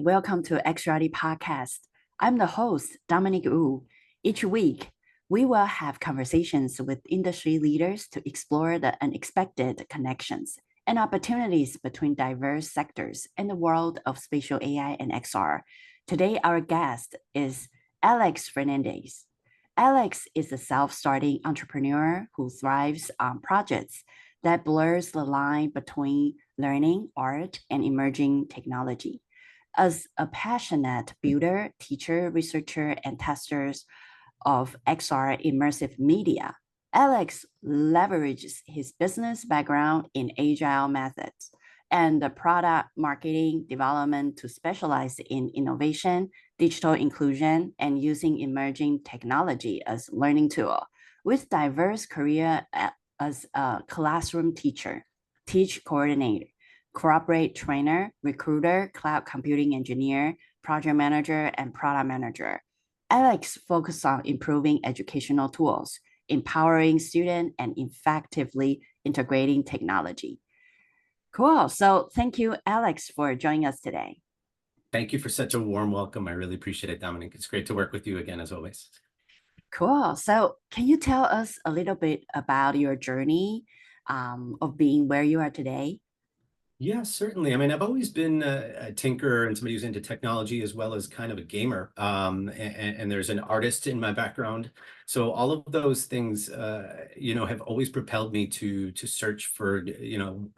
welcome to XReality Podcast. I'm the host, Dominique Wu. Each week, we will have conversations with industry leaders to explore the unexpected connections and opportunities between diverse sectors in the world of spatial AI and XR. Today, our guest is Alex Fernandez. Alex is a self-starting entrepreneur who thrives on projects that blurs the line between learning, art, and emerging technology. As a passionate builder, teacher, researcher, and tester of XR immersive media, Alex leverages his business background in agile methods and the product marketing development to specialize in innovation, digital inclusion, and using emerging technology as learning tool. With diverse career as a classroom teacher, teach coordinator, corporate trainer, recruiter, cloud computing engineer, project manager, and product manager. Alex focuses on improving educational tools, empowering students, and effectively integrating technology. Cool. So thank you, Alex, for joining us today. Thank you for such a warm welcome. I really appreciate it, Dominic. It's great to work with you again, as always. Cool. So can you tell us a little bit about your journey of being where you are today? Yeah, certainly. I mean, I've always been a tinkerer and somebody who's into technology as well as kind of a gamer. And there's an artist in my background. So all of those things, have always propelled me to search for,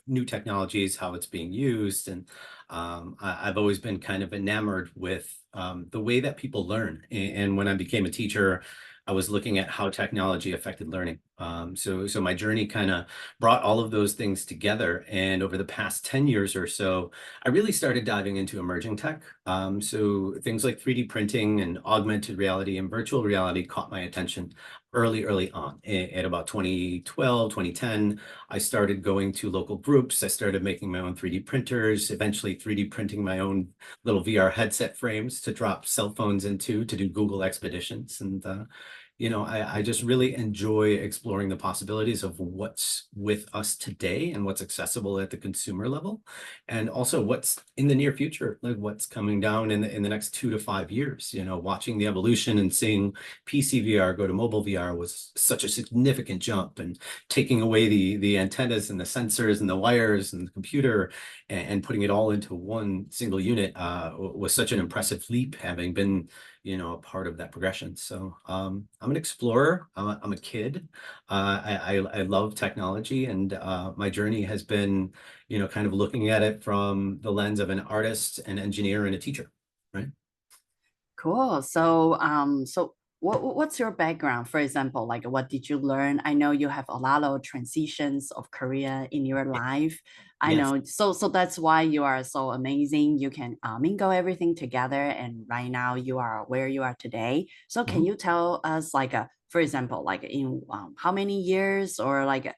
new technologies, how it's being used. And I've always been kind of enamored with the way that people learn. And when I became a teacher, I was looking at how technology affected learning. So my journey kind of brought all of those things together. And over the past 10 years or so, I really started diving into emerging tech. So things like 3D printing and augmented reality and virtual reality caught my attention early on. At about 2012, 2010, I started going to local groups. I started making my own 3D printers, eventually 3D printing my own little VR headset frames to drop cell phones into to do Google expeditions. And I just really enjoy exploring the possibilities of what's with us today and what's accessible at the consumer level, and also what's in the near future, like what's coming down in the next 2 to 5 years. Watching the evolution and seeing PC VR go to mobile VR was such a significant jump, and taking away the antennas and the sensors and the wires and the computer and putting it all into one single unit was such an impressive leap, having been a part of that progression. So I'm an explorer. I'm a kid. I love technology, and my journey has been, kind of looking at it from the lens of an artist, an engineer, and a teacher, right? Cool. So what's your background? For example, like what did you learn? I know you have a lot of transitions of career in your life. I Yes. know. So that's why you are so amazing. You can mingle everything together, and right now you are where you are today. So can Mhm. you tell us, like, for example, like in how many years, or like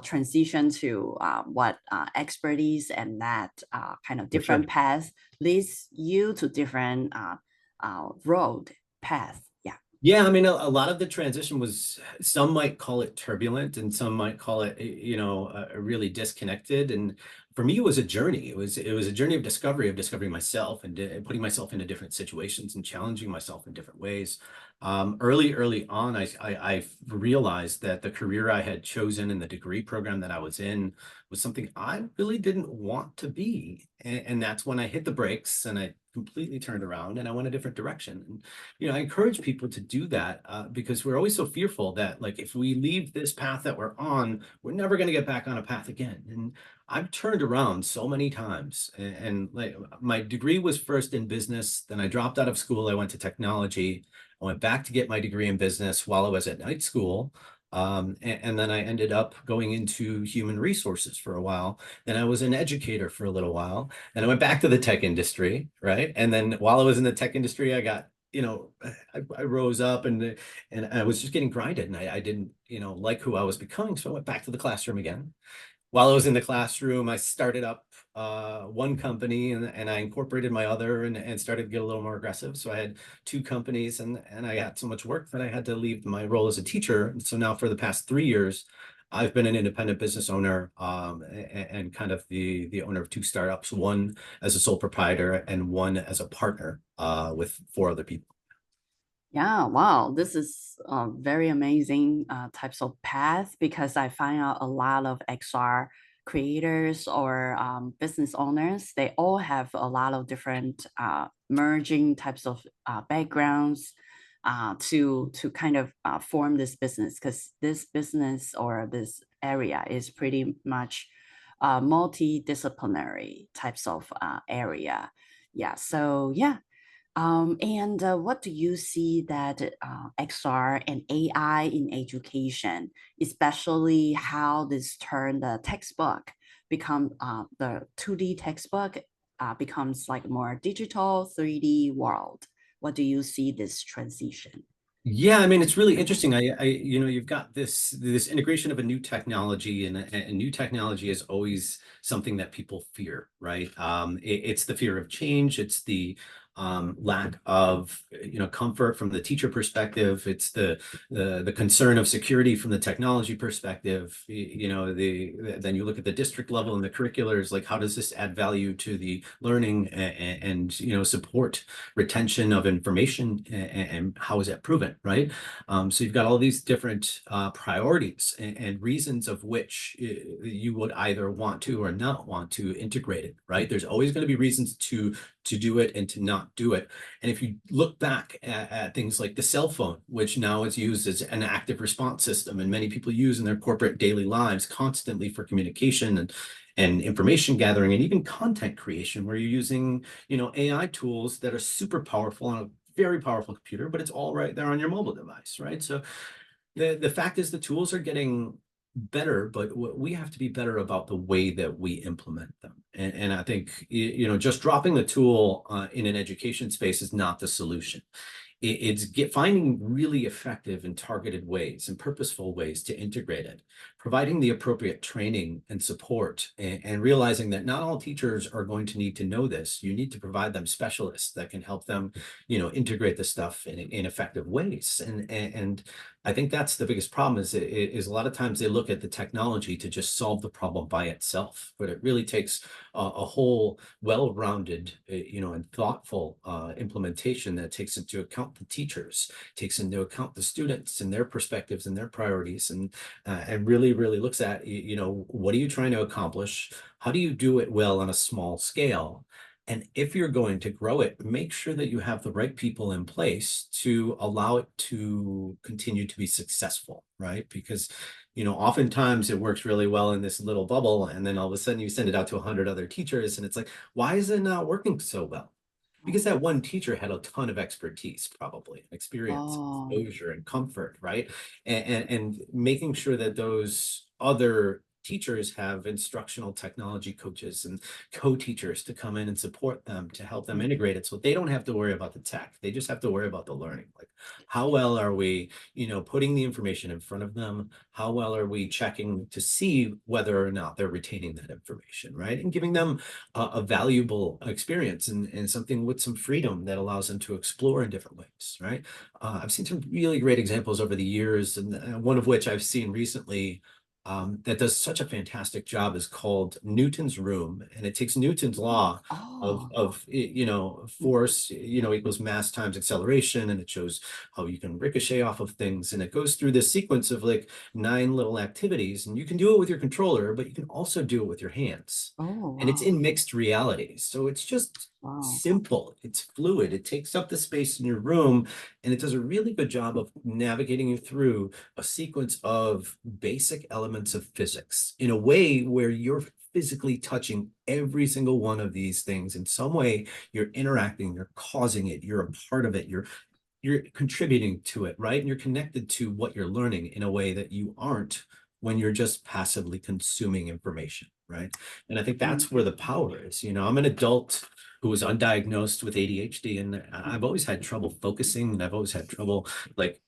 transition to what expertise and that kind of For sure. different path leads you to different road path. Yeah. Yeah, I mean, a lot of the transition was, some might call it turbulent and some might call it, really disconnected. And for me, it was a journey. It was a journey of discovering myself, and putting myself into different situations and challenging myself in different ways. Early on, I realized that the career I had chosen and the degree program that I was in was something I really didn't want to be. And that's when I hit the brakes and I completely turned around and I went a different direction. And I encourage people to do that, because we're always so fearful that, like, if we leave this path that we're on, we're never going to get back on a path again. And I've turned around so many times. And like, my degree was first in business. Then I dropped out of school. I went to technology. I went back to get my degree in business while I was at night school. And then I ended up going into human resources for a while. Then I was an educator for a little while. Then I went back to the tech industry, right? And then while I was in the tech industry, I got, I rose up, and I was just getting grinded, and I didn't, like who I was becoming. So I went back to the classroom again. While I was in the classroom, I started up one company, and I incorporated my other, and started to get a little more aggressive. So I had two companies, and I had so much work that I had to leave my role as a teacher. And so now for the past 3 years, I've been an independent business owner, and kind of the owner of two startups, one as a sole proprietor and one as a partner, with four other people. Yeah, wow, this is very amazing types of path, because I find out a lot of XR creators or business owners, they all have a lot of different merging types of backgrounds to kind of form this business, because this business or this area is pretty much multidisciplinary types of area. Yeah, so yeah. And what do you see that XR and AI in education, especially how this turn the textbook become the 2D textbook becomes like more digital 3D world? What do you see this transition? Yeah, I mean, it's really interesting. You've got this integration of a new technology, and new technology is always something that people fear, right? It's the fear of change. It's the lack of comfort from the teacher perspective. It's the concern of security from the technology perspective. Then you look at the district level and the curriculars, like how does this add value to the learning and support retention of information, and how is that proven, right? So you've got all these different priorities and reasons of which you would either want to or not want to integrate it, right? There's always going to be reasons to do it and to not do it. And if you look back at things like the cell phone, which now is used as an active response system, and many people use in their corporate daily lives constantly for communication and information gathering and even content creation, where you're using AI tools that are super powerful on a very powerful computer, but it's all right there on your mobile device, right? So the fact is the tools are getting better, but we have to be better about the way that we implement them. And I think just dropping the tool in an education space is not the solution. It's finding really effective and targeted ways and purposeful ways to integrate it, providing the appropriate training and support, and realizing that not all teachers are going to need to know this. You need to provide them specialists that can help them, integrate the stuff in effective ways. And I think that's the biggest problem is a lot of times they look at the technology to just solve the problem by itself, but it really takes a whole well-rounded, and thoughtful implementation that takes into account the teachers, takes into account the students and their perspectives and their priorities, and really, really looks at, what are you trying to accomplish? How do you do it well on a small scale? And if you're going to grow it, make sure that you have the right people in place to allow it to continue to be successful, right? Because, oftentimes it works really well in this little bubble, and then all of a sudden you send it out to 100 other teachers, and it's like, why is it not working so well? Because that one teacher had a ton of expertise, probably experience, Oh, exposure, and comfort, right? And making sure that those other teachers have instructional technology coaches and co-teachers to come in and support them to help them integrate it, so they don't have to worry about the tech. They just have to worry about the learning. Like, how well are we, putting the information in front of them? How well are we checking to see whether or not they're retaining that information, right? And giving them a valuable experience and something with some freedom that allows them to explore in different ways, right? I've seen some really great examples over the years, and one of which I've seen recently that does such a fantastic job is called Newton's Room, and it takes Newton's law oh, of force equals mass times acceleration, and it shows how you can ricochet off of things, and it goes through this sequence of like 9 little activities, and you can do it with your controller, but you can also do it with your hands, oh, and it's wow, in mixed reality, so it's just wow. simple, it's fluid, it takes up the space in your room, and it does a really good job of navigating you through a sequence of basic elements of physics in a way where you're physically touching every single one of these things in some way. You're interacting, you're causing it, you're a part of it, you're contributing to it, right? And you're connected to what you're learning in a way that you aren't when you're just passively consuming information, right? And I think Mm, that's where the power is. I'm an adult who was undiagnosed with ADHD, and I've always had trouble focusing, and I've always had trouble like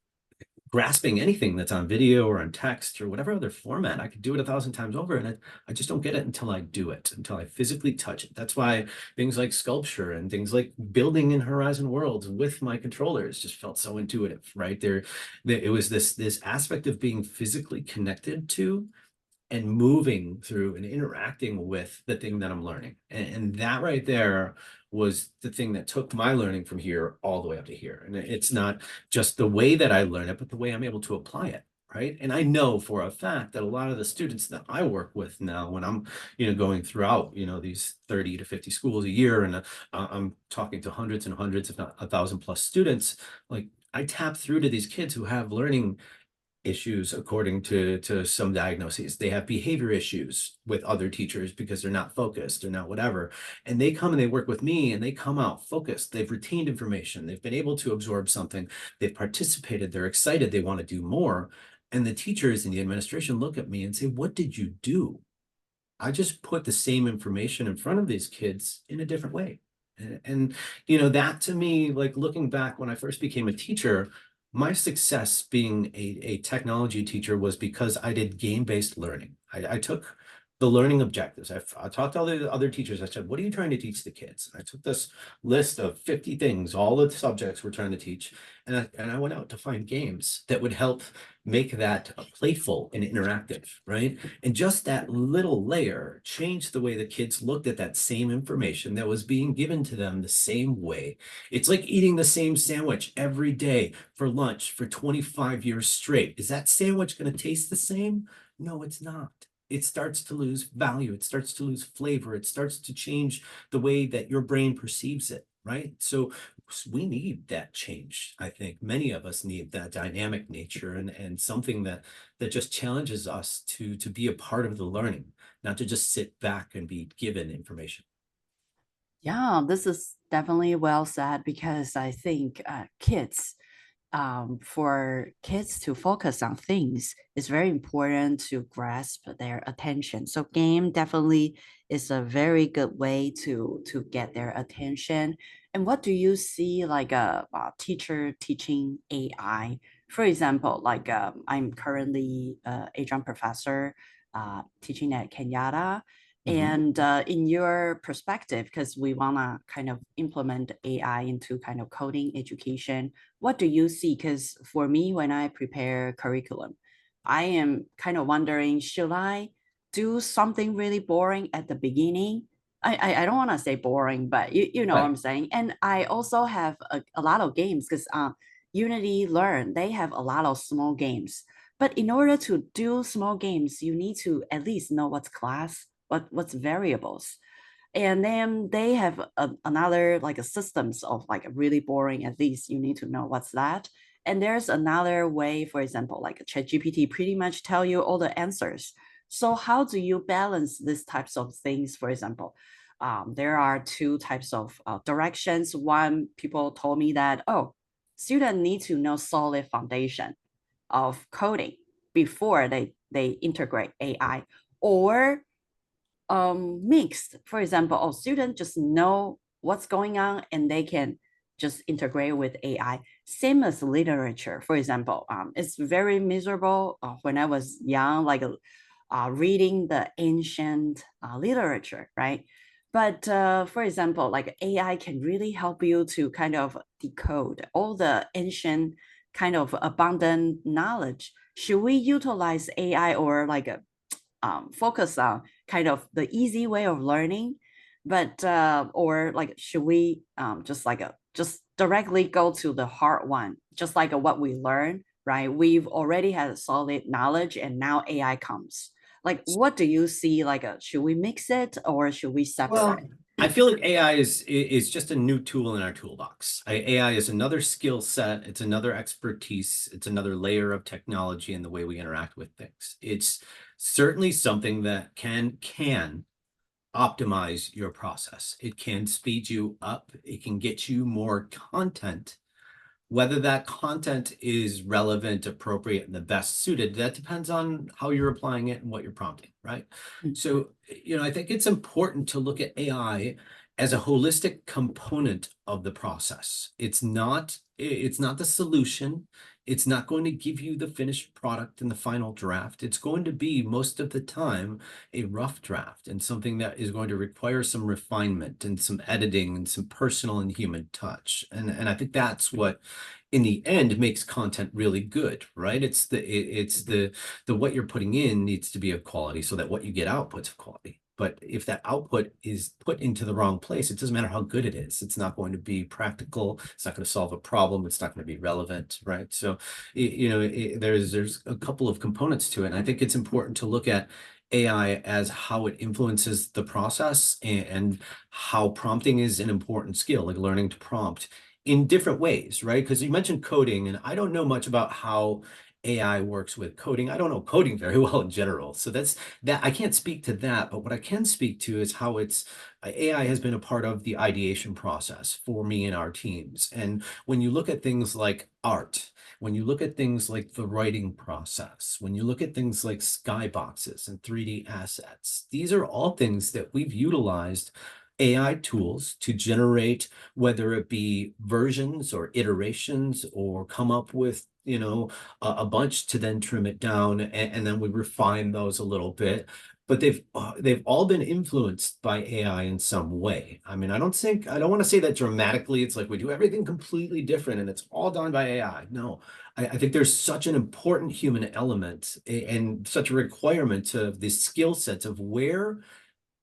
grasping anything that's on video or on text or whatever other format. I could do it 1,000 times over, and I just don't get it until I do it, until I physically touch it. That's why things like sculpture and things like building in Horizon Worlds with my controllers just felt so intuitive, right? It was this aspect of being physically connected to and moving through and interacting with the thing that I'm learning. And that right there was the thing that took my learning from here all the way up to here. And it's not just the way that I learn it, but the way I'm able to apply it. Right. And I know for a fact that a lot of the students that I work with now, when I'm, going throughout, these 30 to 50 schools a year, and I'm talking to hundreds and hundreds, if not 1,000 plus students, like I tap through to these kids who have learning issues according to some diagnoses. They have behavior issues with other teachers because they're not focused or not whatever. And they come and they work with me and they come out focused. They've retained information. They've been able to absorb something. They've participated. They're excited. They want to do more. And the teachers and the administration look at me and say, "What did you do?" I just put the same information in front of these kids in a different way. And that to me, like looking back when I first became a teacher, my success being a technology teacher was because I did game-based learning. I took the learning objectives. I talked to all the other teachers. I said, "What are you trying to teach the kids?" And I took this list of 50 things, all the subjects we're trying to teach. And I went out to find games that would help make that playful and interactive, right? And just that little layer changed the way the kids looked at that same information that was being given to them the same way. It's like eating the same sandwich every day for lunch for 25 years straight. Is that sandwich going to taste the same? No, it's not. It starts to lose value. It starts to lose flavor. It starts to change the way that your brain perceives it, right? So we need that change. I think many of us need that dynamic nature and something that just challenges us to be a part of the learning, not to just sit back and be given information. Yeah, this is definitely well said because I think kids, for kids to focus on things, it's very important to grasp their attention. So game definitely is a very good way to get their attention. And what do you see like a teacher teaching AI? For example, like I'm currently adjunct professor teaching at Kenyatta. Mhm. And in your perspective, because we want to kind of implement AI into kind of coding education, what do you see? Because for me, when I prepare curriculum, I am kind of wondering, should I do something really boring at the beginning? I don't want to say boring, but you know what Right. I'm saying. And I also have a lot of games because Unity Learn, they have a lot of small games. But in order to do small games, you need to at least know what's class, what's variables. And then they have another like a systems of like a really boring, at least you need to know what's that. And there's another way, for example, like a ChatGPT pretty much tell you all the answers. So how do you balance these types of things? For example, there are two types of directions. One, people told me that, oh, students need to know solid foundation of coding before they integrate AI, or mixed. For example, students just know what's going on and they can just integrate with AI. Same as literature. For example, it's very miserable when I was young, like reading the ancient literature, right? But for example, like AI can really help you to kind of decode all the ancient kind of abundant knowledge. Should we utilize AI or like a focus on kind of the easy way of learning, but or like should we just like a just directly go to the hard one, just like what we learn, right? We've already had a solid knowledge and now AI comes. Like, what do you see? Like, should we mix it or should we Well, separate? I feel like AI is just a new tool in our toolbox. AI is another skill set. It's another expertise. It's another layer of technology in the way we interact with things. It's certainly something that can optimize your process. It can speed you up. It can get you more content. Whether that content is relevant, appropriate, and the best suited, that depends on how you're applying it and what you're prompting, right? Mm. So, I think it's important to look at AI as a holistic component of the process. It's not the solution. It's not going to give you the finished product in the final draft. It's going to be most of the time a rough draft and something that is going to require some refinement and some editing and some personal and human touch. And I think that's what in the end makes content really good, right? It's the what you're putting in needs to be of quality so that what you get output's of quality. But if that output is put into the wrong place, it doesn't matter how good it is. It's not going to be practical. It's not going to solve a problem. It's not going to be relevant, right? So, there's a couple of components to it. And I think it's important to look at AI as how it influences the process and how prompting is an important skill, like learning to prompt in different ways, right? Because you mentioned coding, and I don't know much about how AI works with coding. I don't know coding very well in general. So that I can't speak to that, but what I can speak to is how AI has been a part of the ideation process for me and our teams. And when you look at things like art, when you look at things like the writing process, when you look at things like skyboxes and 3D assets, these are all things that we've utilized AI tools to generate, whether it be versions or iterations or come up with, a bunch to then trim it down, and then we refine those a little bit. But they've all been influenced by AI in some way. I mean, I don't want to say that dramatically. It's like we do everything completely different and it's all done by AI. No, I think there's such an important human element and such a requirement of the skill sets of where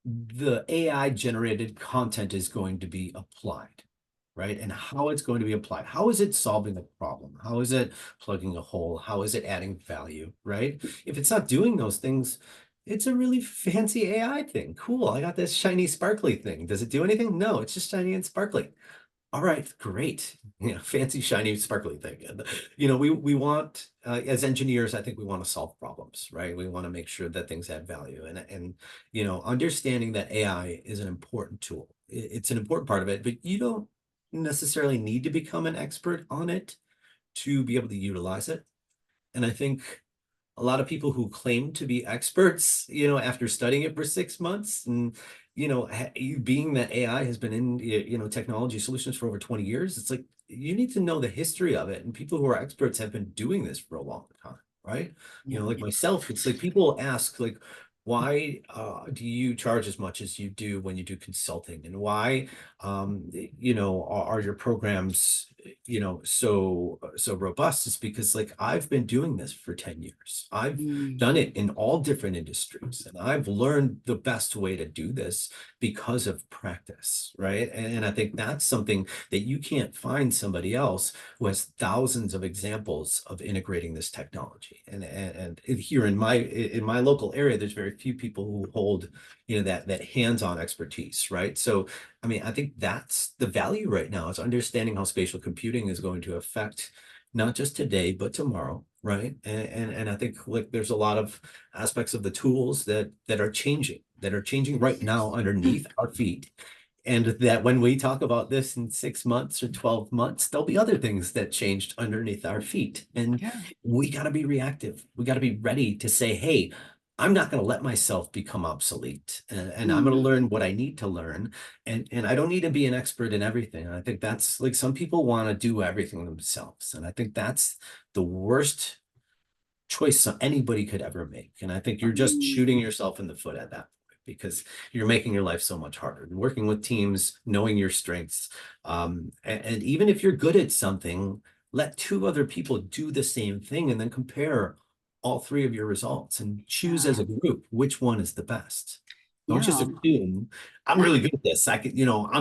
the AI generated content is going to be applied, right? And how it's going to be applied. How is it solving a problem? How is it plugging a hole? How is it adding value, right? If it's not doing those things, it's a really fancy AI thing. Cool. I got this shiny, sparkly thing. Does it do anything? No, it's just shiny and sparkly. All right, great. Fancy, shiny, sparkly thing. And, we want, as engineers, I think we want to solve problems, right? We want to make sure that things add value, and understanding that AI is an important tool. It's an important part of it, but you don't necessarily need to become an expert on it to be able to utilize it. And I think a lot of people who claim to be experts, after studying it for 6 months and, being that AI has been in, technology solutions for over 20 years, it's like, you need to know the history of it. And people who are experts have been doing this for a long time, right? Yeah. Like myself, it's like people ask, like, why do you charge as much as you do when you do consulting? And why, are your programs, so robust? Is because, like, I've been doing this for 10 years. I've Mm, done it in all different industries, and I've learned the best way to do this because of practice, right? And I think that's something that you can't find somebody else who has thousands of examples of integrating this technology. And here in my local area, there's very few people who hold, that hands-on expertise, right? So, I mean, I think that's the value right now, is understanding how spatial computing is going to affect not just today, but tomorrow, right? And I think, like, there's a lot of aspects of the tools that are changing right now underneath our feet. And that when we talk about this in 6 months or 12 months, there'll be other things that changed underneath our feet. And yeah. we got to be reactive. We got to be ready to say, hey, I'm not going to let myself become obsolete. And I'm going to Mm, learn what I need to learn. And I don't need to be an expert in everything. And I think that's, like, some people want to do everything themselves. And I think that's the worst choice anybody could ever make. And I think you're just mm, shooting yourself in the foot at that point, because you're making your life so much harder. And working with teams, knowing your strengths, and even if you're good at something, let two other people do the same thing and then compare all three of your results and choose as yeah. a group which one is the best. Don't just Yeah. assume I'm really good at this. I can,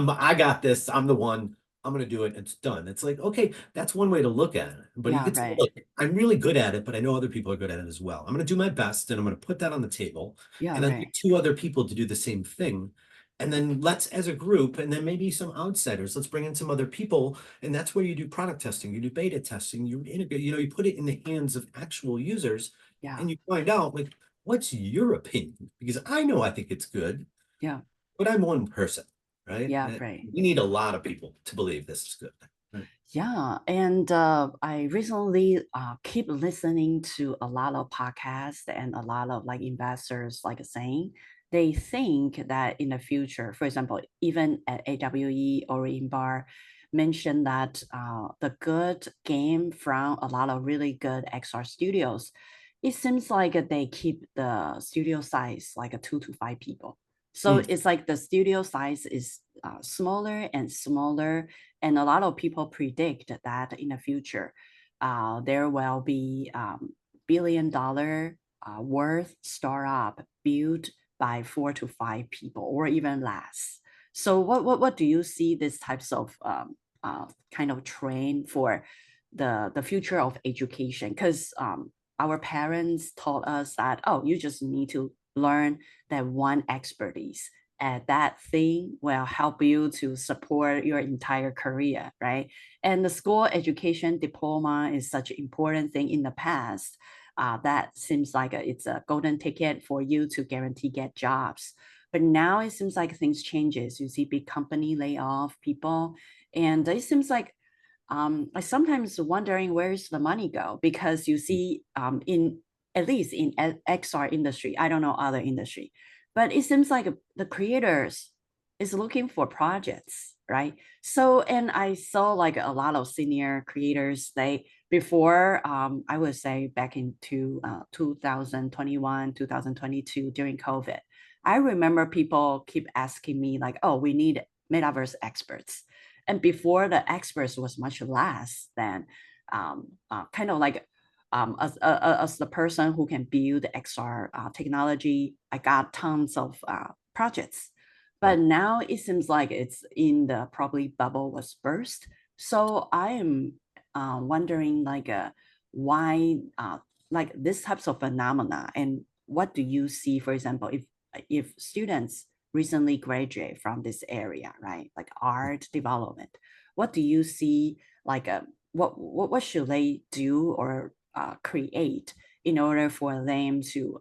I got this. I'm the one. I'm going to do it. It's done. It's like, okay, that's one way to look at it. But you Yeah. could say, Right. look, I'm really good at it, but I know other people are good at it as well. I'm going to do my best, and I'm going to put that on the table, Yeah. and then Right. get two other people to do the same thing. And then let's, as a group, and then maybe some outsiders, let's bring in some other people. And that's where you do product testing, you do beta testing, you integrate, you put it in the hands of actual users, Yeah. and you find out, like, what's your opinion? Because I think it's good, Yeah. but I'm one person, right? Yeah. Right. We need a lot of people to believe this is good. Right. Yeah, and I recently keep listening to a lot of podcasts and a lot of like investors like saying they think that in the future, for example, even at AWE or in bar, mentioned that the good game from a lot of really good XR studios, it seems like they keep the studio size like a 2 to 5 people. So Mm. it's like the studio size is smaller and smaller, and a lot of people predict that in the future, there will be $1 billion worth startup built by 4 to 5 people or even less. So what do you see these types of kind of trend for the future of education? Because our parents taught us that, oh, you just need to learn that one expertise, and that thing will help you to support your entire career, right? And the school education diploma is such an important thing in the past. That seems like it's a golden ticket for you to guarantee get jobs. But now it seems like things changes. You see big company lay off people, and it seems like I sometimes wondering where's the money go, because you see in at least in XR industry, I don't know other industry, but it seems like the creators is looking for projects, right? So, and I saw like a lot of senior creators, they before I would say back into 2021, 2022 during COVID, I remember people keep asking me like, oh, we need metaverse experts. And before, the experts was much less than kind of like as the person who can build XR technology. I got tons of projects, but Right. now it seems like it's in the probably bubble was burst. So I am wondering like why like this types of phenomena, and what do you see, for example, if students recently graduate from this area, right? Like art development. What do you see like what should they do or create in order for them to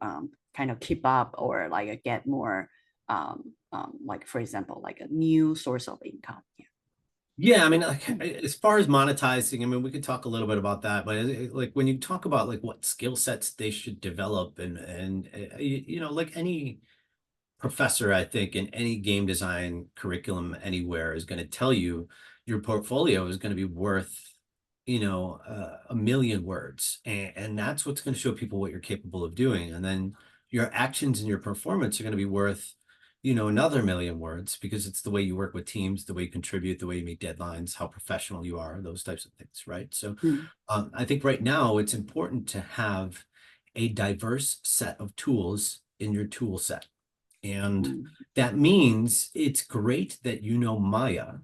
kind of keep up or like get more like for example like a new source of income? Yeah. Yeah, I mean, like, as far as monetizing, I mean, we could talk a little bit about that, but like when you talk about like what skill sets they should develop, and you know, like any professor, I think, in any game design curriculum anywhere is going to tell you your portfolio is going to be worth, you know, 1 million words, and that's what's going to show people what you're capable of doing, and then your actions and your performance are going to be worth, you know, another 1 million words, because it's the way you work with teams, the way you contribute, the way you meet deadlines, how professional you are, those types of things, right? So Mm, I think right now it's important to have a diverse set of tools in your tool set. And mm, that means it's great that you know Maya,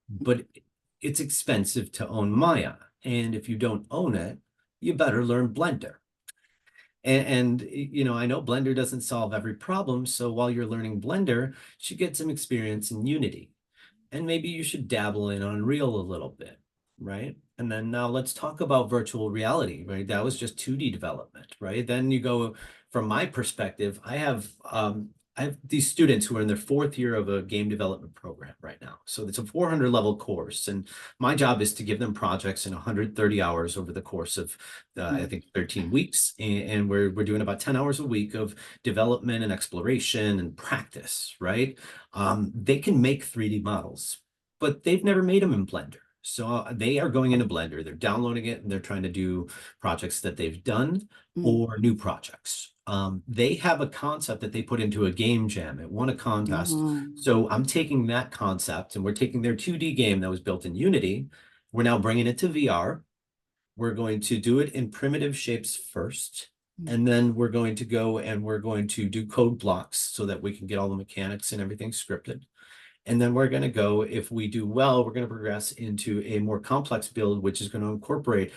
but it's expensive to own Maya. And if you don't own it, you better learn Blender. And you know, I know Blender doesn't solve every problem. So while you're learning Blender, you should get some experience in Unity. And maybe you should dabble in Unreal a little bit, right? And then now let's talk about virtual reality, right? That was just 2D development, right? Then you go, from my perspective, I have these students who are in their 4th year of a game development program right now. So it's a 400 level course, and my job is to give them projects in 130 hours over the course of I mm, think 13 weeks, and we're doing about 10 hours a week of development and exploration and practice, right? They can make 3D models, but they've never made them in Blender. So they are going into Blender, they're downloading it, and they're trying to do projects that they've done mm. or new projects. They have a concept that they put into a game jam. It won a contest. Oh, So I'm taking that concept, and we're taking their 2D game that was built in Unity. We're now bringing it to VR. We're going to do it in primitive shapes first. mm, And then we're going to go and we're going to do code blocks so that we can get all the mechanics and everything scripted. And then we're going to go, if we do well, we're going to progress into a more complex build, which is going to incorporate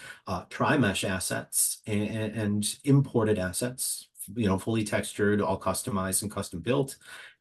tri-mesh assets and imported assets, you know, fully textured, all customized and custom built.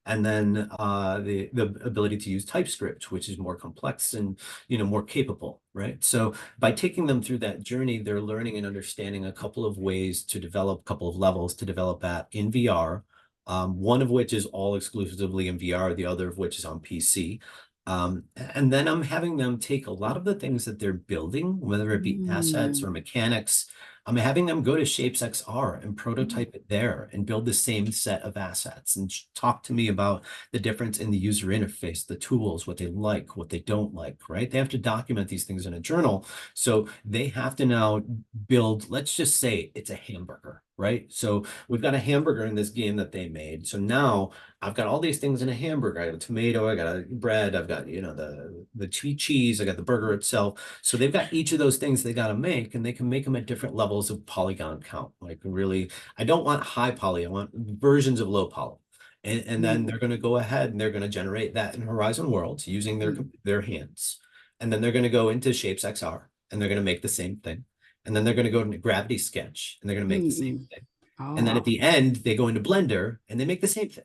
And then the ability to use TypeScript, which is more complex and, you know, more capable, right? So by taking them through that journey, they're learning and understanding a couple of ways to develop, a couple of levels to develop that in VR. One of which is all exclusively in VR, the other of which is on PC. And then I'm having them take a lot of the things that they're building, whether it be assets mm, or mechanics, I'm having them go to Shapes XR and prototype it there and build the same set of assets and talk to me about the difference in the user interface, the tools, what they like, what they don't like, right? They have to document these things in a journal. So they have to now build, let's just say it's a hamburger, right? So we've got a hamburger in this game that they made. So now I've got all these things in a hamburger. I got a tomato, I got a bread, I've got, the cheese, I got the burger itself. So they've got each of those things they got to make, and they can make them at different levels of polygon count. Like really, I don't want high poly, I want versions of low poly. And then they're going to go ahead and they're going to generate that in Horizon Worlds using their hands. And then they're going to go into Shapes XR and they're going to make the same thing. And then they're going to go into Gravity Sketch and they're going to make the same thing. And then at the end, they go into Blender and they make the same thing,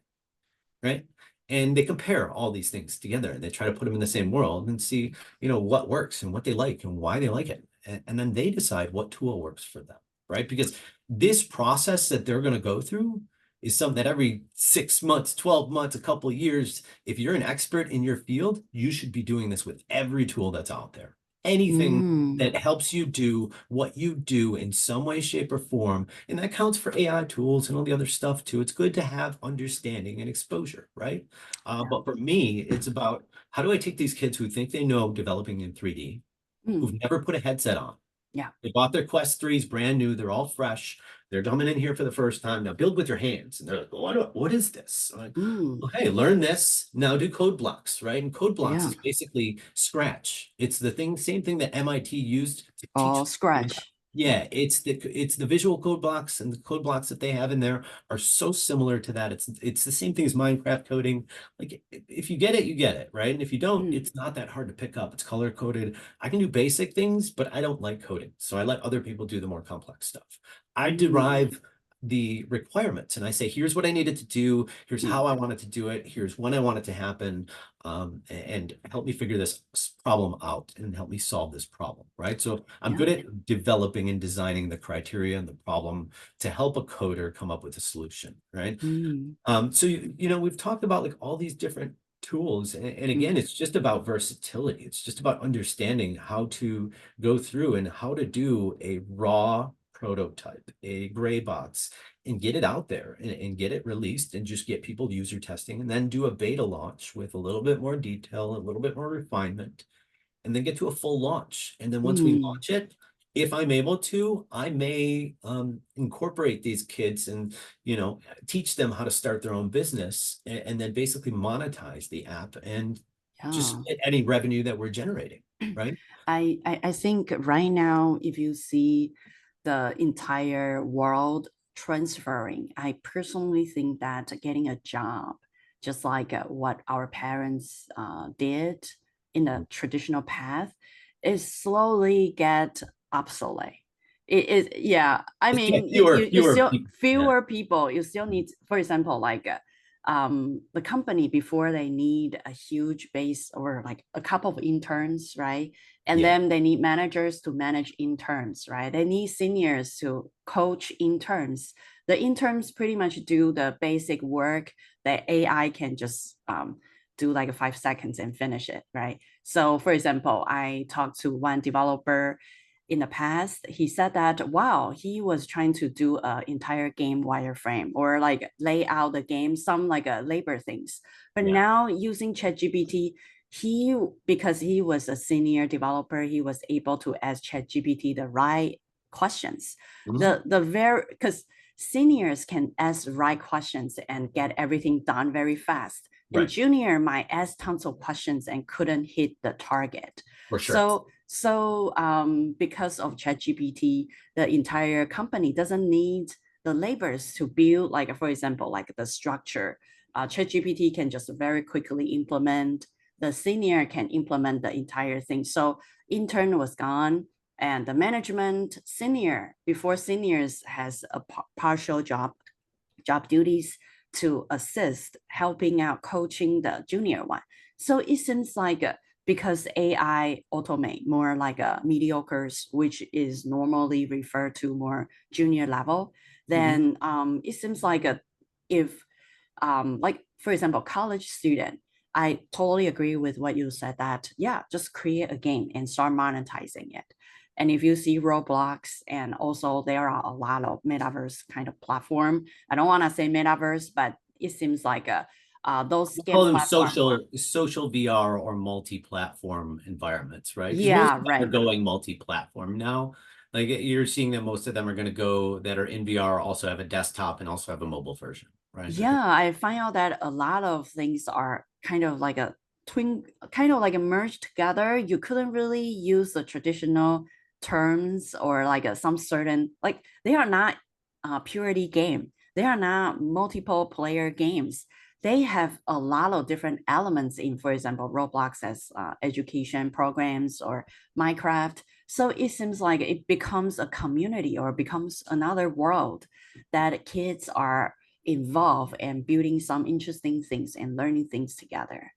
right? And they compare all these things together and they try to put them in the same world and see, what works and what they like and why they like it. And then they decide what tool works for them, right? Because this process that they're going to go through is something that every 6 months, 12 months, a couple of years, if you're an expert in your field, you should be doing this with every tool that's out there. Anything that helps you do what you do in some way, shape, or form. And that counts for AI tools and all the other stuff too. It's good to have understanding and exposure, right? But for me, it's about how do I take these kids who think they know developing in 3D, who've never put a headset on. Yeah. They bought their Quest 3s brand new. They're all fresh. They're coming in here for the first time. Now build with your hands. And they're like, what is this? I'm like, well, hey, learn this. Now do code blocks, right? And code blocks is basically Scratch. It's the same thing that MIT used to teach. Scratch. Yeah, it's the visual code blocks, and the code blocks that they have in there are so similar to that. It's the same thing as Minecraft coding. Like if you get it, you get it, right? And if you don't, it's not that hard to pick up. It's color coded. I can do basic things, but I don't like coding. So I let other people do the more complex stuff. I derive the requirements and I say, here's what I needed to do. Here's how I wanted to do it. Here's when I want it to happen. And help me figure this problem out and help me solve this problem, right? So I'm good at developing and designing the criteria and the problem to help a coder come up with a solution, right? So, we've talked about like all these different tools. And again, it's just about versatility. It's just about understanding how to go through and how to do a raw prototype, a gray box, and get it out there and get it released and just get people user testing and then do a beta launch with a little bit more detail, a little bit more refinement, and then get to a full launch. And then once we launch it, if I'm able to, I may incorporate these kids and, teach them how to start their own business and then basically monetize the app and just get any revenue that we're generating, right? I think right now, if you see the entire world transferring, I personally think that getting a job, just like what our parents did in the traditional path, is slowly get obsolete. It is, yeah. I mean, you still fewer people. You still need, for example, like the company before they need a huge base or like a couple of interns, right? And then they need managers to manage interns, right? They need seniors to coach interns. The interns pretty much do the basic work that AI can just do like 5 seconds and finish it, right? So for example, I talked to one developer in the past. He said that, wow, he was trying to do an entire game wireframe or like lay out the game, some like labor things. But now using ChatGPT, because he was a senior developer, he was able to ask ChatGPT the right questions. Because seniors can ask the right questions and get everything done very fast. And junior might ask tons of questions and couldn't hit the target. For sure. So because of ChatGPT, the entire company doesn't need the laborers to build, like, for example, like the structure. ChatGPT can just very quickly implement. The senior can implement the entire thing. So intern was gone, and the management before seniors has a partial job duties to assist, helping out, coaching the junior one. So it seems like because AI automate more like mediocres, which is normally referred to more junior level, then it seems like if like, for example, college student, I totally agree with what you said that, just create a game and start monetizing it. And if you see Roblox, and also there are a lot of metaverse kind of platform. I don't want to say metaverse, but it seems like those game Call them platform. social VR or multi-platform environments, right? Because most Yeah, of them are right. going multi-platform now. Like you're seeing that most of them are going to go that are in VR also have a desktop and also have a mobile version, right? I think Yeah, I find out that a lot of things are kind of like a twin, kind of like a merged together. You couldn't really use the traditional terms or like some certain, like they are not purity game. They are not multiple player games. They have a lot of different elements in, for example, Roblox as education programs or Minecraft. So it seems like it becomes a community or becomes another world that kids are involved and building some interesting things and learning things together.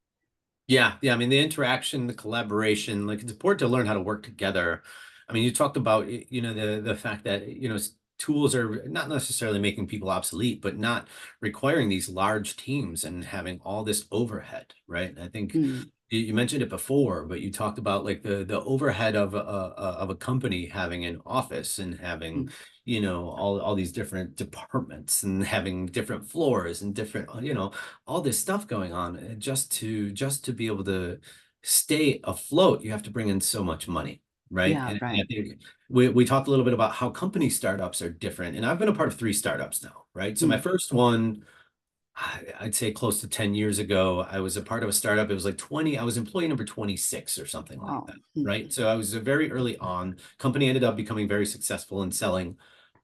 yeah, yeah. I mean, the interaction, the collaboration, like it's important to learn how to work together. I mean, you talked about, the fact that, tools are not necessarily making people obsolete, but not requiring these large teams and having all this overhead, right? I think Mm, you mentioned it before, but you talked about like the overhead of a company having an office and having, mm, all these different departments and having different floors and different, all this stuff going on. And just to be able to stay afloat, you have to bring in so much money, right? yeah, And I right. think we talked a little bit about how company startups are different. And I've been a part of 3 startups now, right? So my Mm, first one, I'd say close to 10 years ago, I was a part of a startup. It was like 20, I was employee number 26 or something like wow. that, Mm, right? So I was very early on. Company ended up becoming very successful in selling.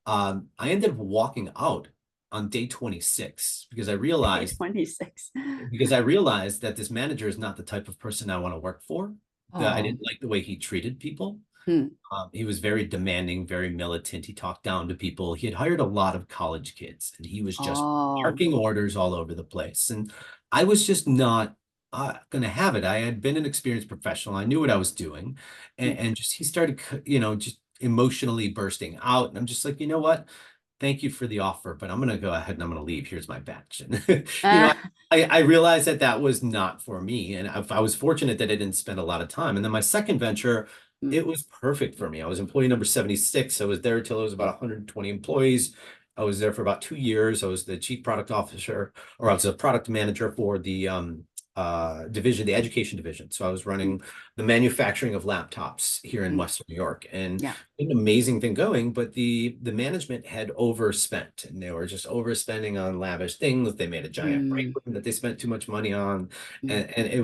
I ended up walking out on day 26 day 26. because I realized that this manager is not the type of person I want to work for. That I Oh, didn't like the way he treated people. mm, He was very demanding, very militant. He talked down to people. He had hired a lot of college kids, and he was just oh, barking orders all over the place. And I was just not going to have it. I had been an experienced professional. I knew what I was doing, mm, and just he started, just emotionally bursting out. And I'm just like, you know what? Thank you for the offer, but I'm going to go ahead and I'm going to leave. Here's my badge. And, I realized that that was not for me. And I was fortunate that I didn't spend a lot of time. And then my second venture, mm, it was perfect for me. I was employee number 76. I was there till it was about 120 employees. I was there for about 2 years. I was the chief product officer, or I was a product manager for the division, the education division. So I was mm, running the manufacturing of laptops here in mm, Western New York, and yeah. an amazing thing going. But the management had overspent, and they were just overspending on lavish things. They made a giant break Mm, room that they spent too much money on, mm, and it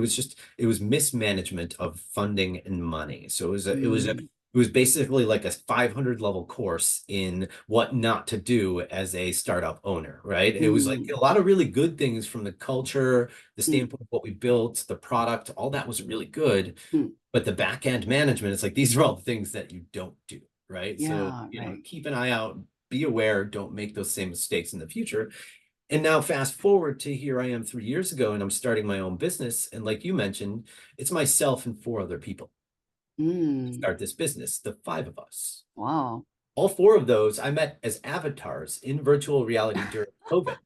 was mismanagement of funding and money. So mm, it was basically like a 500 level course in what not to do as a startup owner, right? It was like mm, a lot of really good things from the culture, the mm, standpoint of what we built, the product, all that was really good. mm. But the back end management, it's like these are all the things that you don't do, right? So, Yeah, right. keep an eye out, be aware, don't make those same mistakes in the future. And now fast forward to here I am 3 years ago and I'm starting my own business. And like you mentioned, it's myself and 4 other people to Mm, start this business, the 5 of us. wow. All 4 of those I met as avatars in virtual reality during COVID.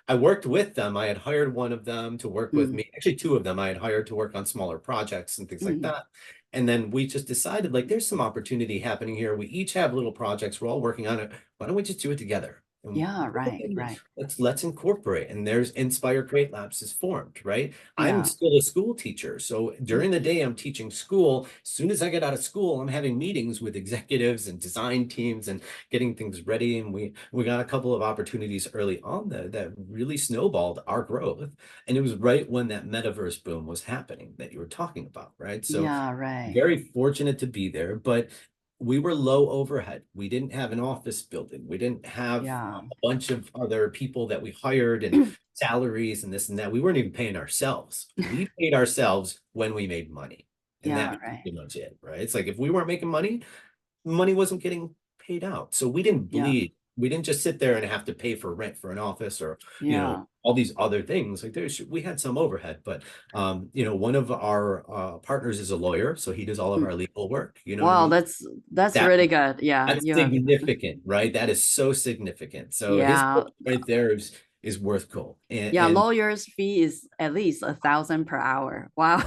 I worked with them. I had hired one of them to work with Mm, me. Actually, 2 of them I had hired to work on smaller projects and things like mm, that. And then we just decided, like, there's some opportunity happening here. We each have little projects. We're all working on it. Why don't we just do it together? And yeah, right, right. let's incorporate. And there's Inspire Create Labs is formed, right? I'm Yeah. still a school teacher. So Mm, during the day, I'm teaching school. As soon as I get out of school, I'm having meetings with executives and design teams and getting things ready. And we got a couple of opportunities early on that really snowballed our growth. And it was right when that metaverse boom was happening that you were talking about, right? So yeah, right. very fortunate to be there, but we were low overhead. We didn't have an office building. We didn't have Yeah. a bunch of other people that we hired and salaries and this and that. We weren't even paying ourselves. We paid ourselves when we made money. And that Yeah, was right. pretty much it, right? It's like if we weren't making money wasn't getting paid out. So we didn't Yeah. bleed. We didn't just sit there and have to pay for rent for an office or, Yeah. all these other things. Like we had some overhead, but one of our partners is a lawyer, so he does all of Mm. our legal work. You know what I Wow, mean? that's That really good. Yeah, that's you have significant, right? That is so significant. So his yeah. work right there is is worth gold. Yeah, And lawyer's fee is at least 1,000 per hour. Wow.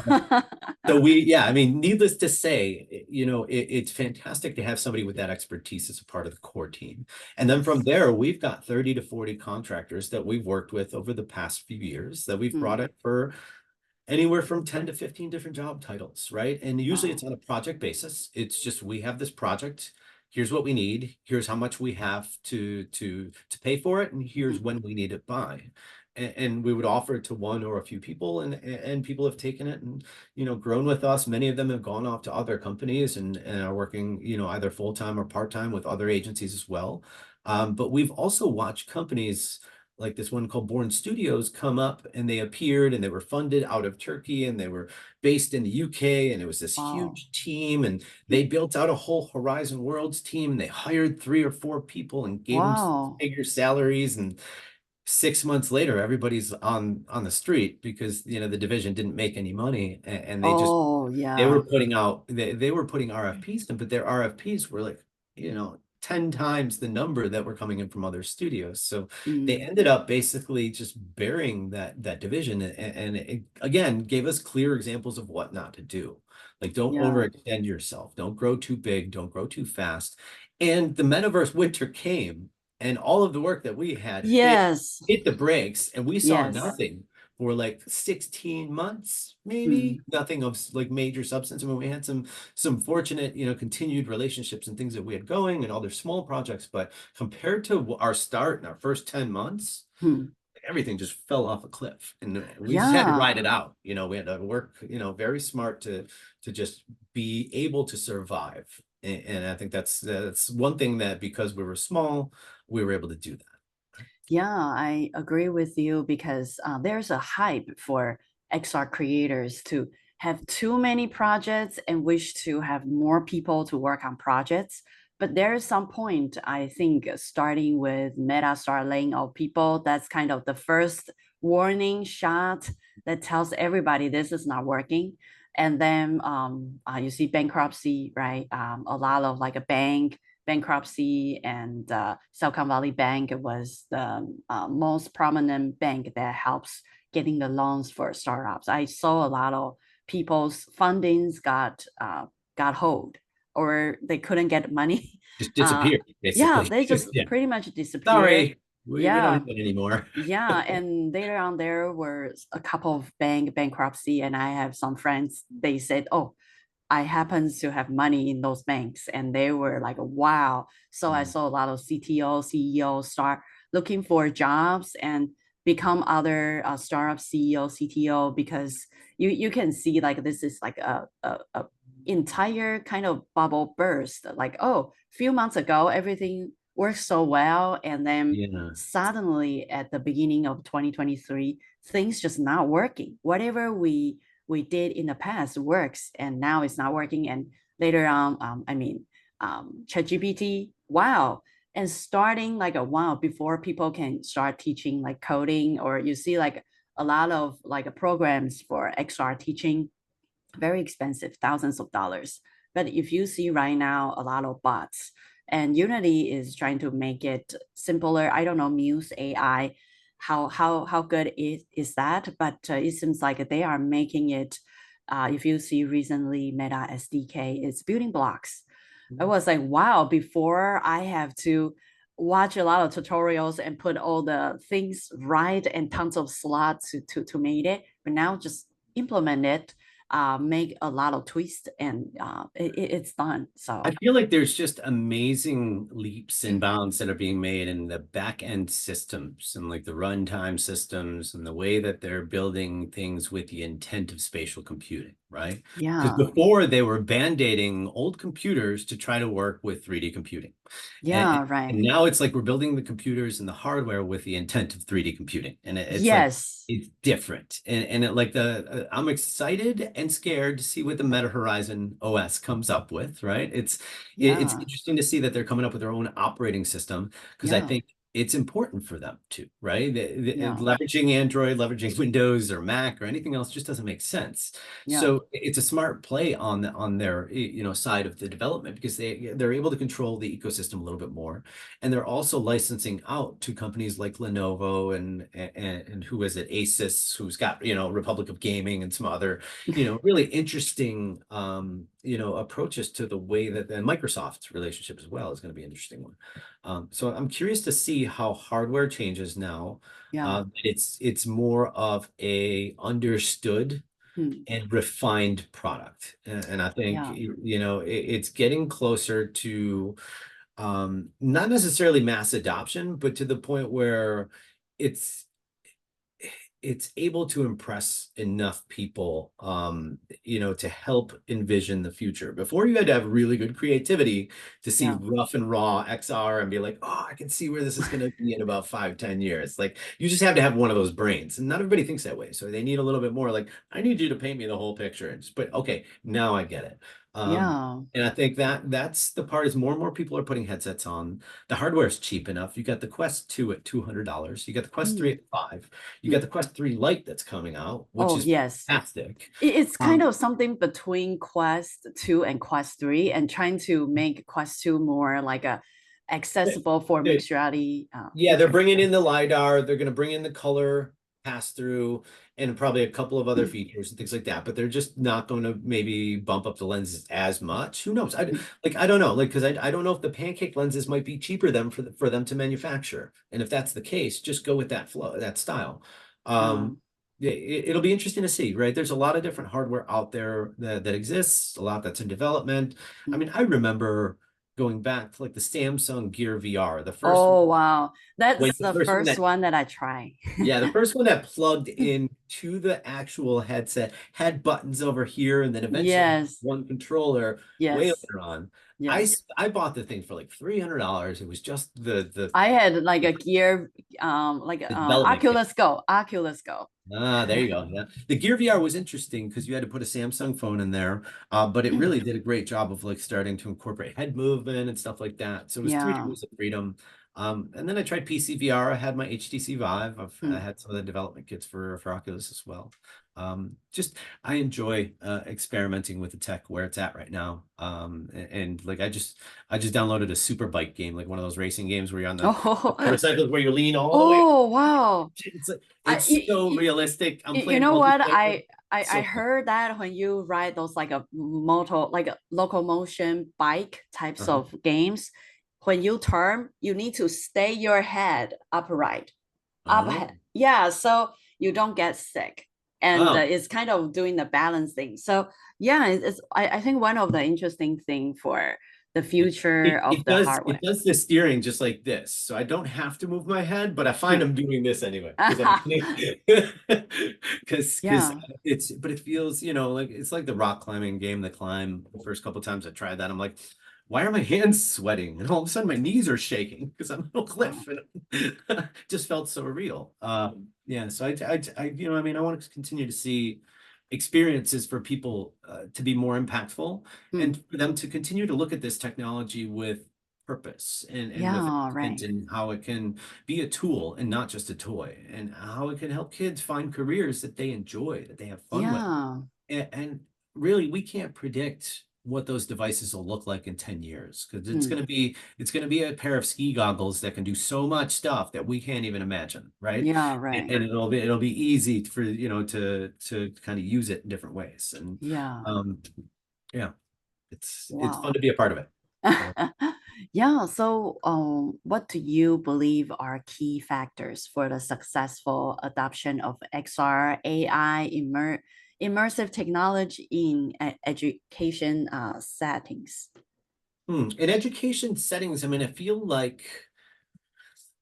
so yeah, I mean, needless to say, it's fantastic to have somebody with that expertise as a part of the core team. And then from Yes. there, we've got 30 to 40 contractors that we've worked with over the past few years that we've brought Mm. in for anywhere from 10 to 15 different job titles, right? And usually Wow. it's on a project basis. It's just, we have this project. Here's what we need. Here's how much we have to pay for it, and here's Mm. when we need it by. And we would offer it to one or a few people, and people have taken it and grown with us. Many of them have gone off to other companies and are working either full-time or part-time with other agencies as well. But we've also watched companies like this one called Born Studios come up, and they appeared and they were funded out of Turkey and they were based in the UK, and it was this Wow. huge team, and they built out a whole Horizon Worlds team, and they hired 3 or 4 people and gave them Wow. bigger salaries, and 6 months later everybody's on the street because the division didn't make any money, and Oh, they were yeah. putting out they were putting RFPs in, but their RFPs were like, 10 times the number that were coming in from other studios. So they Mm. ended up basically just burying that division, and it again gave us clear examples of what not to do. Like, don't Yeah. overextend yourself, don't grow too big, don't grow too fast. And the metaverse winter came, and all of the work that we had Yes. hit the brakes, and we saw Yes. nothing for like 16 months, maybe Mm. nothing of like major substance. I mean, we had some fortunate, continued relationships and things that we had going and other small projects, but compared to our start in our first 10 months, Hmm. everything just fell off a cliff, and we just had to Yeah. ride it out. We had to work, very smart to just be able to survive. And I think that's one thing that, because we were small, we were able to do that. Yeah, I agree with you because there's a hype for XR creators to have too many projects and wish to have more people to work on projects. But there is some point, I think, starting with Meta start laying off people, that's kind of the first warning shot that tells everybody this is not working. And then you see bankruptcy, right? A lot of like a bankruptcy, and Silicon Valley Bank was the most prominent bank that helps getting the loans for startups. I saw a lot of people's fundings got hold, or they couldn't get money. Just Uh, disappeared, yeah, basically. they just Yeah. pretty much disappear. Sorry, we don't Yeah, have it anymore. yeah, and later on there were a couple of bankruptcy, and I have some friends. They said, "Oh, I happen to have money in those banks," and they were like, "Wow!" So I Mm. saw a lot of CTO, CEOs start looking for jobs and become other startup CEO, CTO, because you can see like this is like a entire kind of bubble burst. Like, oh, a few months ago everything worked so well, and then Yeah. suddenly at the beginning of 2023 things just not working. Whatever we did in the past works, and now it's not working. And later on, ChatGPT, wow. And starting like a wow, before people can start teaching like coding, or you see like a lot of like programs for XR teaching, very expensive, thousands of dollars. But if you see right now a lot of bots, and Unity is trying to make it simpler. I don't know Muse AI, how good is that? But it seems like they are making it. If you see recently, Meta SDK is building blocks. I was like, wow, before I have to watch a lot of tutorials and put all the things right and tons of slots to make it, but now just implement it, make a lot of twists, and it's done. I So feel like there's just amazing leaps and bounds that are being made in the back end systems and like the runtime systems and the way that they're building things with the intent of spatial computing, right? Because yeah, before they were band-aiding old computers to try to work with 3D computing. And, yeah, and right. now it's like we're building the computers and the hardware with the intent of 3D computing. And it's like, Yes, it's different. And it like I'm excited and scared to see what the Meta Horizon OS comes up with, right? It's yeah, interesting to see that they're coming up with their own operating system, because I yeah, think it's important for them to, right? Yeah. Leveraging Android, leveraging Windows or Mac or anything else just doesn't make sense. Yeah. So it's a smart play on their side of the development, because they're able to control the ecosystem a little bit more, and they're also licensing out to companies like Lenovo and who is it, Asus, who's got Republic of Gaming and some other really interesting approaches to the way that, and Microsoft's relationship as well is going to be an interesting one. So I'm curious to see how hardware changes now. Yeah. It's more of a understood Hmm. and refined product, and I think Yeah. it's getting closer to not necessarily mass adoption, but to the point where it's it's able to impress enough people, to help envision the future. Before, you had to have really good creativity to see Yeah. rough and raw XR and be like, oh, I can see where this is going to be in about 5-10 years. Like, you just have to have one of those brains, and not everybody thinks that way. So they need a little bit more like, I need you to paint me the whole picture. But okay, now I get it. Yeah. And I think that's the part, is more and more people are putting headsets on. The hardware is cheap enough. You got the Quest 2 at $200. You got the Quest 3 Hmm. at $5. You got Hmm. the Quest 3 Lite that's coming out, which Oh, is yes. fantastic. It's kind Um, of something between Quest 2 and Quest 3, and trying to make Quest 2 more like a accessible for they- mixed reality Yeah, they're features. bringing in the LiDAR. They're going to bring in the color pass through and probably a couple of other Mm, features and things like that. But they're just not going to maybe bump up the lenses as much. Who knows? mm. I don't know. Like, because I don't know if the pancake lenses might be cheaper than for them to manufacture. And if that's the case, just go with that flow, that style. Yeah. Yeah, it'll be interesting to see, right? There's a lot of different hardware out there that exists, a lot that's in development. I Mm. mean, I remember going back to like the Samsung Gear VR, the first Oh, wow. when That's the the first one first that one that I try. yeah, the first one that plugged in to the actual headset had buttons over here, and then eventually Yes. one controller way Yes. later on. Yes. I bought the thing for like $300. It was just I had like a gear, like the development kit. Oculus Go, Oculus Go. Ah, there you go. Yeah. The Gear VR was interesting because you had to put a Samsung phone in there, but it really did a great job of like starting to incorporate head movement and stuff like that. So it was three Yeah. degrees of freedom. And then I tried PC VR. I had my HTC Vive. I Mm. had some of the development kits for Oculus as well. Just I enjoy experimenting with the tech where it's at right now. And like I just downloaded a super bike game, like one of those racing games where you're on the Oh, motorcycles where you lean all the way. oh, wow. It's I, it's so realistic. I'm you playing know what? multiplayer. I So heard that when you ride those like a moto, like a locomotion bike types uh-huh. of games, when you turn, you need to stay your head upright, up Oh, yeah, so you don't get sick. And oh, it's kind of doing the balance thing. So yeah, I think one of the interesting thing for the it, future it of it the does hardware. it does the steering just like this, so I don't have to move my head, but I find I'm doing this anyway because I'm because Yeah. but it feels like it's like the rock climbing game, the climb. The first couple times I tried that, I'm like, why are my hands sweating? And all of a sudden my knees are shaking because I'm on a cliff, and it just felt so real. Yeah, so I mean, I want to continue to see experiences for people to be more impactful, Hmm. and for them to continue to look at this technology with purpose and with Yeah, intent, right. and how it can be a tool and not just a toy, and how it can help kids find careers that they enjoy, that they have fun with. Yeah. And really, we can't predict what those devices will look like in 10 years, because Hmm. it's going to be a pair of ski goggles that can do so much stuff that we can't even imagine, right? Yeah, And, right. and it'll be easy for to kind of use it in different ways. And Yeah. um yeah, it's fun Wow. to be a part of it. So Yeah, so what do you believe are key factors for the successful adoption of XR, AI, immersive technology in education settings? in education settings, I mean, I feel like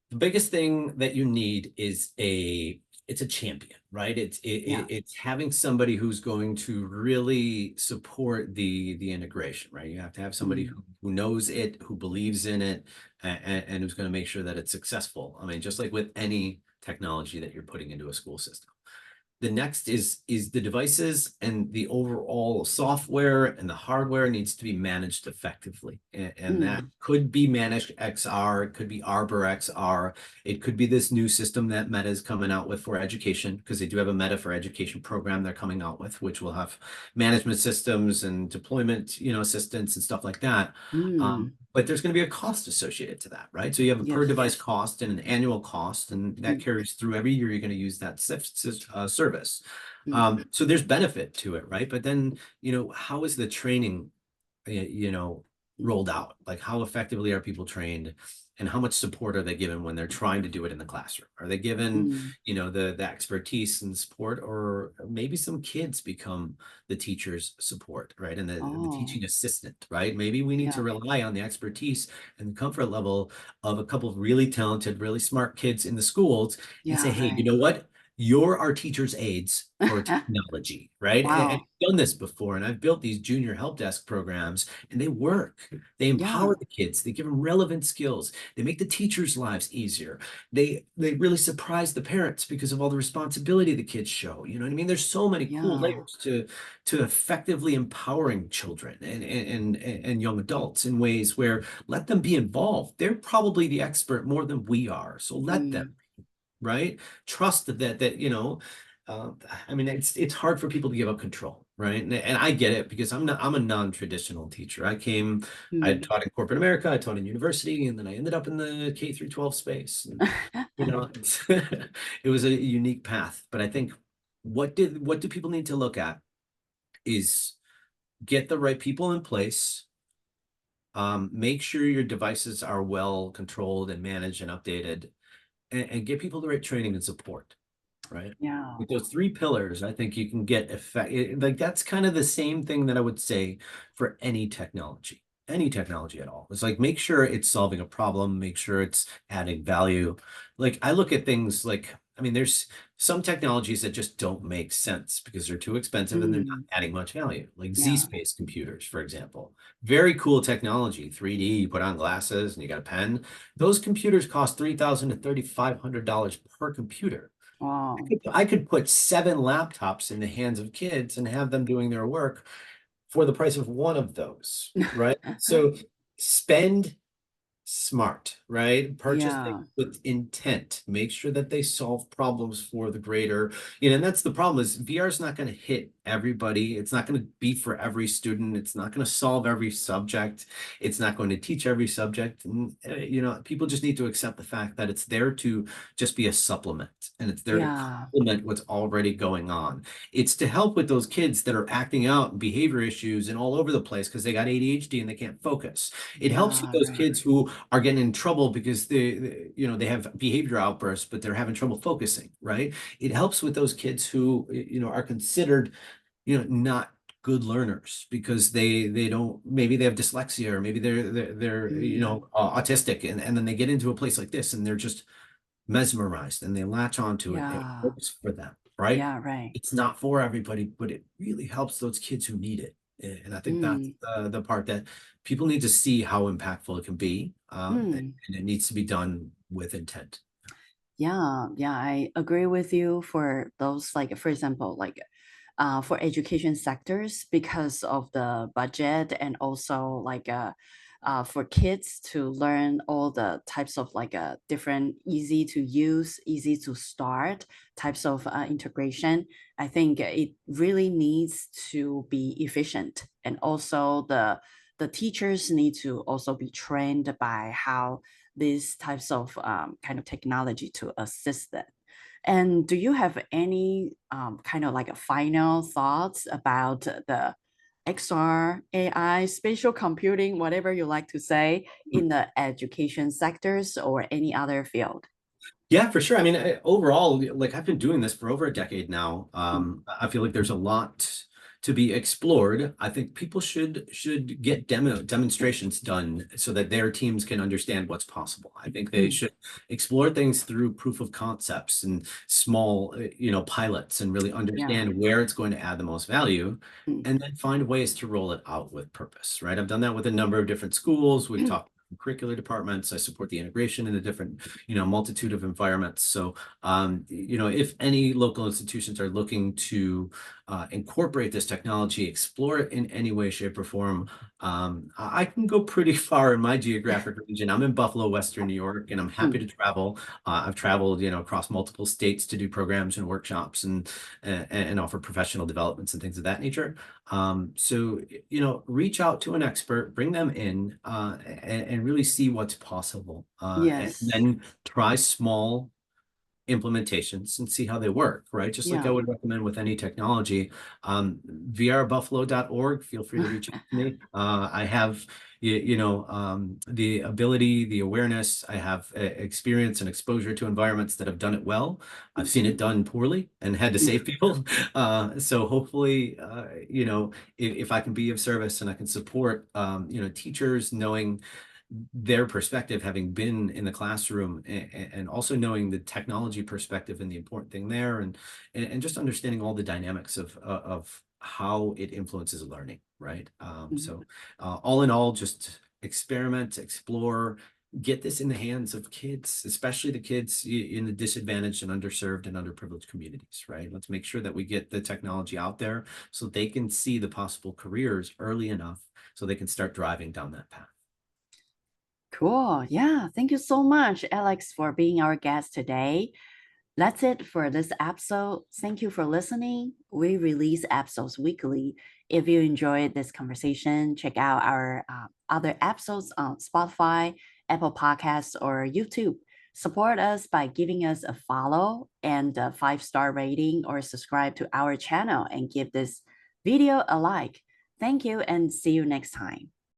the biggest thing that you need is it's a champion, right? Yeah. It's having somebody who's going to really support the integration, right? You have to have somebody Mm. who knows it, who believes in it, and who's going to make sure that it's successful. I mean, just like with any technology that you're putting into a school system. The next is the devices, and the overall software and the hardware needs to be managed effectively. And that could be managed XR, it could be Arbor XR, it could be this new system that Meta is coming out with for education, because they do have a Meta for Education program they're coming out with, which will have management systems and deployment, assistance and stuff like that. But there's going to be a cost associated to that, right? So you have a per Yes. device cost and an annual cost, and that carries through every year. You're going to use that service. So there's benefit to it, right? But then, how is the training, rolled out? Like, how effectively are people trained, and how much support are they given when they're trying to do it in the classroom? Are they given, the expertise and support, or maybe some kids become the teacher's support, right? And the teaching assistant, right? Maybe we need to rely on the expertise and the comfort level of a couple of really talented, really smart kids in the schools, and say, hey, right. you know what? You're our teacher's aides for technology, right? And I've done this before, and I've built these junior help desk programs, and they work. They empower the kids. They give them relevant skills. They make the teachers' lives easier. They really surprise the parents because of all the responsibility the kids show. You know what I mean? There's so many cool layers to effectively empowering children and young adults in ways where let them be involved. They're probably the expert more than we are. So let them, right? Trust that I mean, it's hard for people to give up control, right? And I get it, because I'm a non-traditional teacher. I taught in corporate America, I taught in university, and then I ended up in the K through 12 space. And, it was a unique path. But I think what do people need to look at is get the right people in place. Make sure your devices are well controlled and managed and updated, and get people the right training and support, right? With those three pillars, I think you can get effect. Like, that's kind of the same thing that I would say for any technology at all. It's like, make sure it's solving a problem, make sure it's adding value. Like, I look at things like, I mean, there's some technologies that just don't make sense because they're too expensive and they're not adding much value. Like Z-Space computers, for example. Very cool technology, 3D, you put on glasses and you got a pen. Those computers cost $3,000 to $3,500 per computer. Wow. I could put 7 laptops in the hands of kids and have them doing their work for the price of one of those, right? So spend smart, right? Purchase things with intent. Make sure that they solve problems for the greater, and that's the problem, is VR is not going to hit everybody. It's not going to be for every student. It's not going to solve every subject. It's not going to teach every subject. And, people just need to accept the fact that it's there to just be a supplement, and it's there to complement what's already going on. It's to help with those kids that are acting out and behavior issues and all over the place because they got ADHD and they can't focus. It helps with those kids who are getting in trouble because they have behavior outbursts, but they're having trouble focusing, right? It helps with those kids who, are considered, not good learners because they don't, maybe they have dyslexia, or maybe they're autistic, and then they get into a place like this and they're just mesmerized and they latch onto it. It works for them, right? Right. It's not for everybody, but it really helps those kids who need it. And I think that's the part that people need to see how impactful it can be, and it needs to be done with intent. I agree with you for those, like, for example, like for education sectors, because of the budget, and also like for kids to learn all the types of like different easy to use, easy to start types of integration. I think it really needs to be efficient, and also the teachers need to also be trained by how these types of kind of technology to assist them. And do you have any kind of like a final thoughts about the XR, AI, spatial computing, whatever you like to say, in the education sectors or any other field? Yeah, for sure. I mean, overall, like, I've been doing this for over a decade now. I feel like there's a lot to be explored. I think people should get demonstrations done so that their teams can understand what's possible. I think they should explore things through proof of concepts and small, pilots, and really understand where it's going to add the most value, and then find ways to roll it out with purpose, right? I've done that with a number of different schools. We've talked different curricular departments. I support the integration in the different, multitude of environments. So, if any local institutions are looking to incorporate this technology, explore it in any way, shape, or form, I can go pretty far in my geographic region. I'm in Buffalo, Western New York, and I'm happy to travel. I've traveled, across multiple states to do programs and workshops and offer professional developments and things of that nature. So, reach out to an expert, bring them in, and really see what's possible. And Yes. then try small implementations and see how they work, right? Just like I Yeah. would recommend with any technology. vrbuffalo.org, feel free to reach out to me. I have, the ability, the awareness. I have experience and exposure to environments that have done it well. I've seen it done poorly and had to save people. So hopefully, if I can be of service and I can support, teachers knowing their perspective, having been in the classroom, and also knowing the technology perspective and the important thing there, and just understanding all the dynamics of how it influences learning, right? So all in all, just experiment, explore, get this in the hands of kids, especially the kids in the disadvantaged and underserved and underprivileged communities, right? Let's make sure that we get the technology out there so they can see the possible careers early enough so they can start driving down that path. Cool. Yeah. Thank you so much, Alex, for being our guest today. That's it for this episode. Thank you for listening. We release episodes weekly. If you enjoyed this conversation, check out our other episodes on Spotify, Apple Podcasts, or YouTube. Support us by giving us a follow and a 5-star rating, or subscribe to our channel and give this video a like. Thank you and see you next time.